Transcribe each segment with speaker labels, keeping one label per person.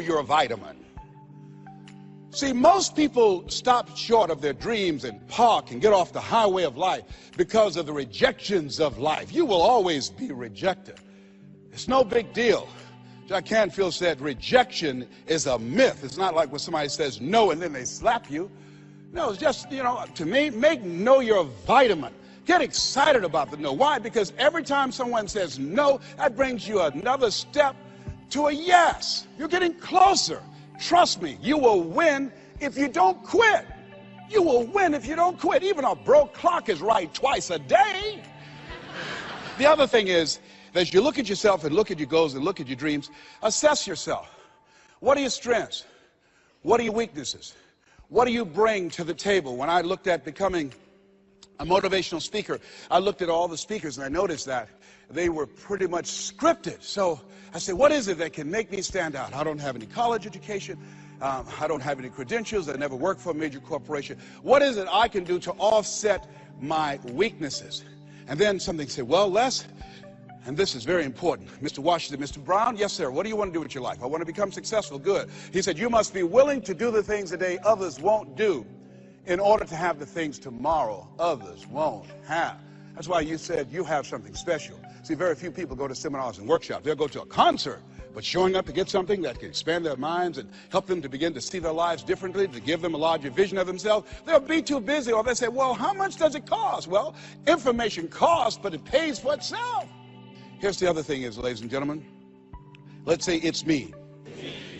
Speaker 1: you're a vitamin. See, most people stop short of their dreams and park and get off the highway of life because of the rejections of life. You will always be rejected. It's no big deal. Jack Canfield said rejection is a myth. It's not like when somebody says no and then they slap you. No, it's just, to me, make no you're a vitamin. Get excited about the no. Why? Because every time someone says no, that brings you another step to a yes. You're getting closer. Trust me, you will win if you don't quit. You will win if you don't quit. Even a broke clock is right twice a day. The other thing is, as you look at yourself and look at your goals and look at your dreams, assess yourself. What are your strengths? What are your weaknesses? What do you bring to the table? When I looked at becoming a motivational speaker, I looked at all the speakers and I noticed that they were pretty much scripted. So I said, what is it that can make me stand out? I don't have any college education. I don't have any credentials. I never worked for a major corporation. What is it I can do to offset my weaknesses? And then something said, well, Les, and this is very important. Mr. Washington, Mr. Brown, yes, sir. What do you want to do with your life? I want to become successful. Good. He said, you must be willing to do the things today others won't do in order to have the things tomorrow others won't have. That's why you said you have something special. See, very few people go to seminars and workshops. They'll go to a concert, but showing up to get something that can expand their minds and help them to begin to see their lives differently, to give them a larger vision of themselves, they'll be too busy. Or they say, well, how much does it cost? Well, information costs, but it pays for itself. Here's the other thing is, ladies and gentlemen, let's say it's me.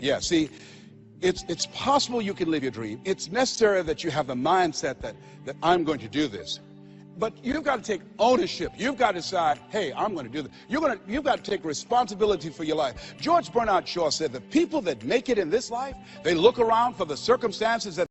Speaker 1: Yeah, see, it's possible you can live your dream. It's necessary that you have the mindset that I'm going to do this. But you've got to take ownership. You've got to decide, hey, I'm going to do this. You've got to take responsibility for your life. George Bernard Shaw said the people that make it in this life, they look around for the circumstances that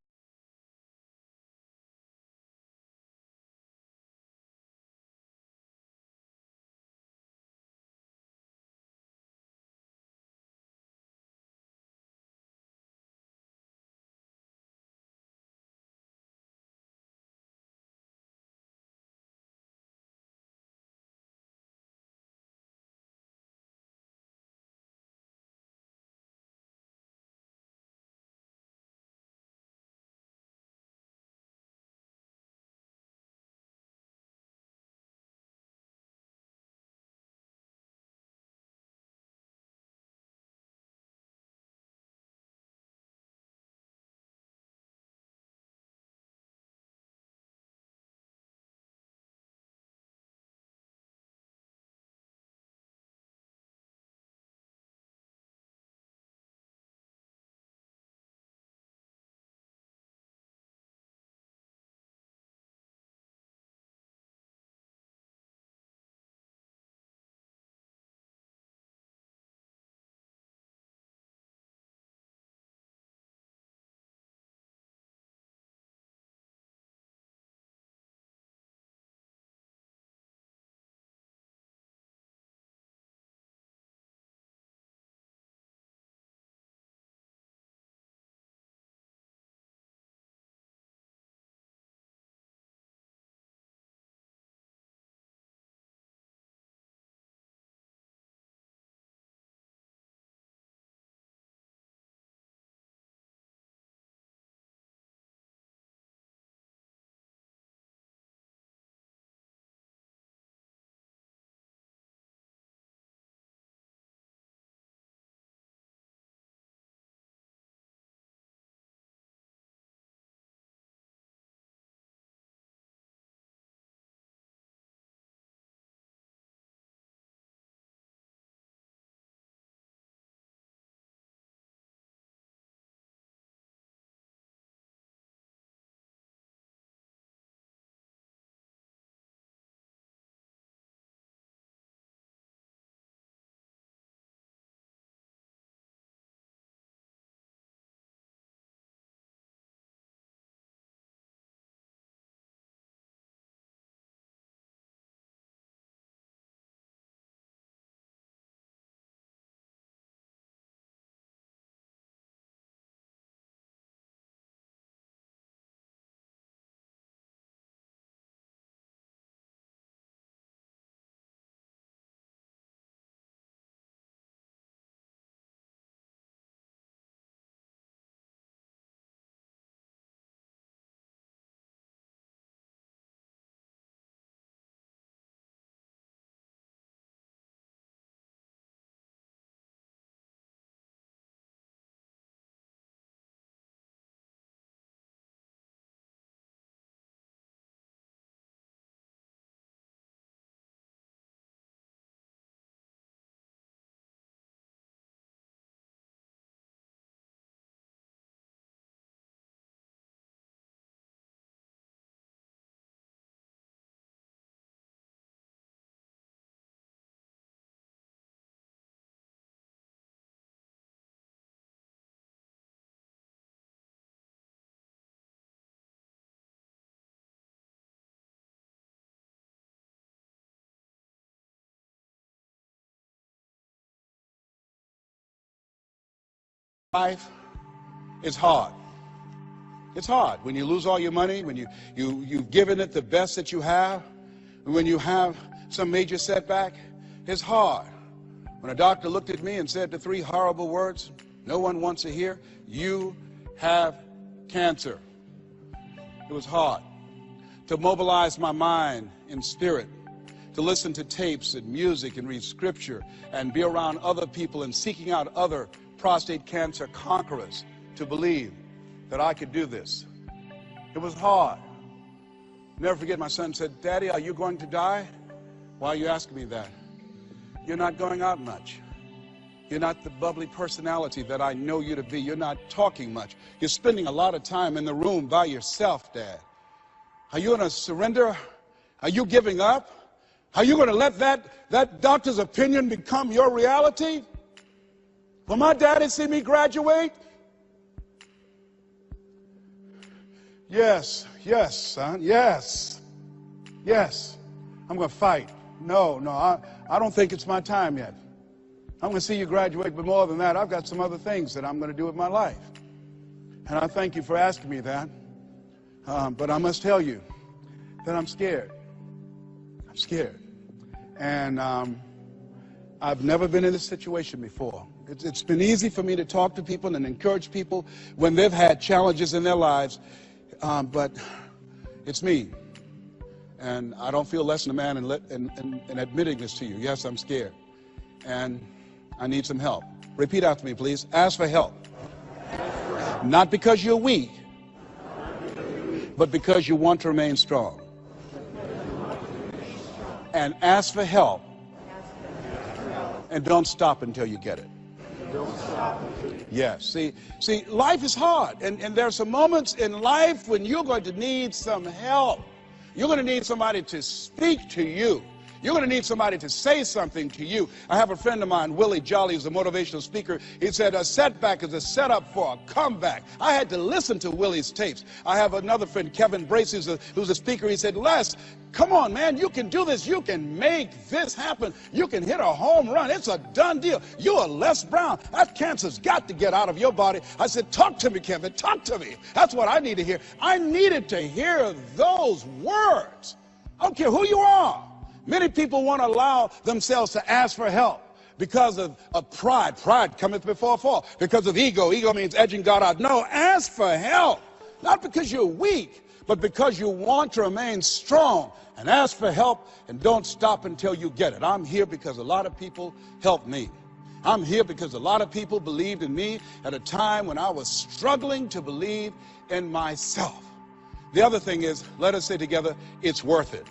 Speaker 1: life is hard. It's hard when you lose all your money, when you've given it the best that you have, when you have some major setback. It's hard. When a doctor looked at me and said the three horrible words no one wants to hear, "You have cancer." It was hard to mobilize my mind and spirit, to listen to tapes and music and read scripture and be around other people and seeking out other prostate cancer conquerors to believe that I could do this. It was hard. Never forget, my son said, "Daddy, are you going to die?" "Why are you asking me that?" "You're not going out much. You're not the bubbly personality that I know you to be. You're not talking much. You're spending a lot of time in the room by yourself, Dad. Are you going to surrender? Are you giving up? Are you going to let that doctor's opinion become your reality? Will my daddy see me graduate?" Yes, son, yes. I'm going to fight. No, I don't think it's my time yet. I'm going to see you graduate, but more than that, I've got some other things that I'm going to do with my life. And I thank you for asking me that. But I must tell you that I'm scared. I'm scared. And I've never been in this situation before. It's been easy for me to talk to people and encourage people when they've had challenges in their lives. But it's me. And I don't feel less than a man in admitting this to you. Yes, I'm scared. And I need some help. Repeat after me, please. Ask for help. Not because you're weak, but because you want to remain strong. And ask for help. And don't stop until you get it. Yes, see, life is hard, and there are some moments in life when you're going to need some help. You're going to need somebody to speak to you. You're going to need somebody to say something to you. I have a friend of mine, Willie Jolly, who's a motivational speaker. He said a setback is a setup for a comeback. I had to listen to Willie's tapes. I have another friend, Kevin Brace, who's a speaker. He said, "Les, come on, man, you can do this. You can make this happen. You can hit a home run. It's a done deal. You are Les Brown. That cancer's got to get out of your body." I said, "Talk to me, Kevin. Talk to me." That's what I need to hear. I needed to hear those words. I don't care who you are. Many people won't allow themselves to ask for help because of pride. Pride cometh before a fall. Because of ego. Ego means edging God out. No, ask for help. Not because you're weak, but because you want to remain strong. And ask for help and don't stop until you get it. I'm here because a lot of people helped me. I'm here because a lot of people believed in me at a time when I was struggling to believe in myself. The other thing is, let us say together, it's worth it.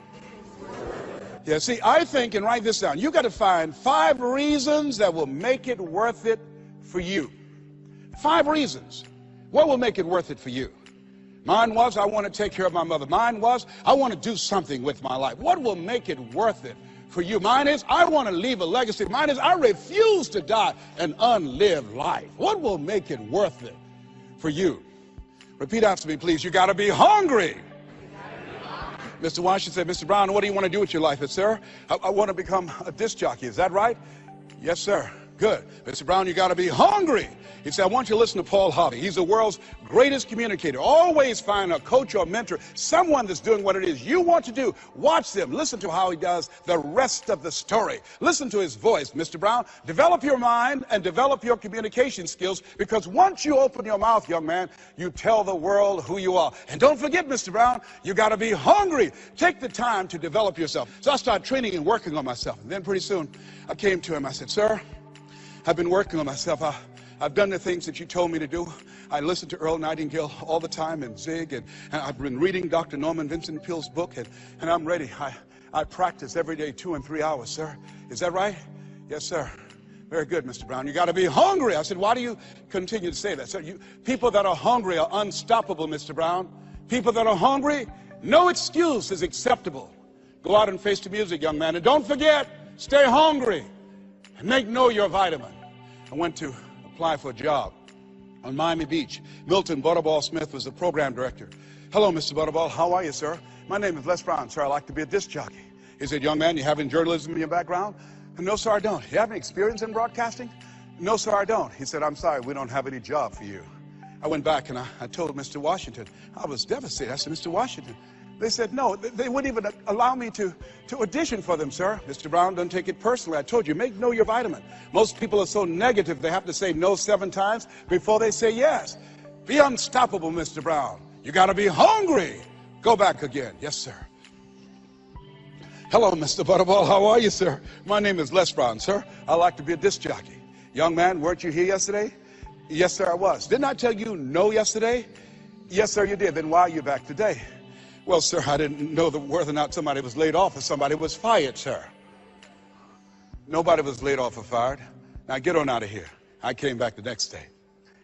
Speaker 1: Yeah, see, I think, and write this down, you got to find 5 reasons that will make it worth it for you. 5 reasons. What will make it worth it for you? Mine was, I want to take care of my mother. Mine was, I want to do something with my life. What will make it worth it for you? Mine is, I want to leave a legacy. Mine is, I refuse to die an unlived life. What will make it worth it for you? Repeat after me, please. You got to be hungry. Mr. Washington said, "Mr. Brown, what do you want to do with your life?" I said, "Sir, I want to become a disc jockey." "Is that right?" "Yes, sir." "Good." "Mr. Brown, you got to be hungry." He said, "I want you to listen to Paul Harvey. He's the world's greatest communicator. Always find a coach or mentor, someone that's doing what it is you want to do. Watch them. Listen to how he does the rest of the story. Listen to his voice, Mr. Brown. Develop your mind and develop your communication skills, because once you open your mouth, young man, you tell the world who you are. And don't forget, Mr. Brown, you got to be hungry. Take the time to develop yourself." So I started training and working on myself. And then pretty soon I came to him. I said, "Sir, I've been working on myself. I've done the things that you told me to do. I listen to Earl Nightingale all the time and Zig, and I've been reading Dr. Norman Vincent Peale's book, and I'm ready. I practice every day 2 and 3 hours, sir. Is that right?" "Yes, sir." "Very good, Mr. Brown. You got to be hungry." I said, "Why do you continue to say that?" "Sir, people that are hungry are unstoppable, Mr. Brown. People that are hungry, no excuse is acceptable. Go out and face the music, young man. And don't forget, stay hungry and make know your vitamin." I went to apply for a job on Miami Beach. Milton Butterball Smith was the program director. "Hello, Mr. Butterball. How are you, sir?" "My name is Les Brown, sir. I like to be a disc jockey." He said, "Young man, you have any journalism in your background?" "No, sir, I don't." "You have any experience in broadcasting?" No, sir, I don't. He said, I'm sorry, we don't have any job for you. I went back and I told Mr. Washington. I was devastated. I said, Mr. Washington. They said, no, they wouldn't even allow me to audition for them, sir. Mr. Brown, don't take it personally. I told you, know your vitamin. Most people are so negative, they have to say no 7 times before they say yes. Be unstoppable, Mr. Brown. You got to be hungry. Go back again. Yes, sir. Hello, Mr. Butterball. How are you, sir? My name is Les Brown, sir. I like to be a disc jockey. Young man, weren't you here yesterday? Yes, sir, I was. Didn't I tell you no yesterday? Yes, sir, you did. Then why are you back today? Well, sir, I didn't know whether or not somebody was laid off or somebody was fired, sir. Nobody was laid off or fired. Now get on out of here. I came back the next day.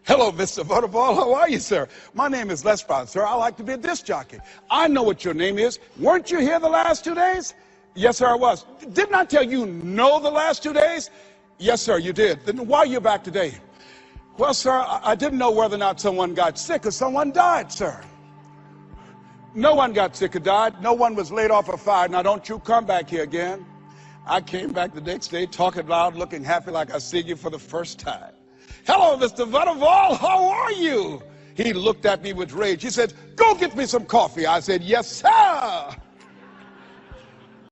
Speaker 1: Hello, Mr. Butterball. How are you, sir? My name is Les Brown, sir. I like to be a disc jockey. I know what your name is. Weren't you here the last 2 days? Yes, sir, I was. Didn't I tell you no the last 2 days? Yes, sir, you did. Then why are you back today? Well, sir, I didn't know whether or not someone got sick or someone died, sir. No one got sick or died. No one was laid off or fired. Now, don't you come back here again. I came back the next day talking loud, looking happy like I see you for the first time. Hello, Mr. Butterball. How are you? He looked at me with rage. He said, go get me some coffee. I said, yes, sir.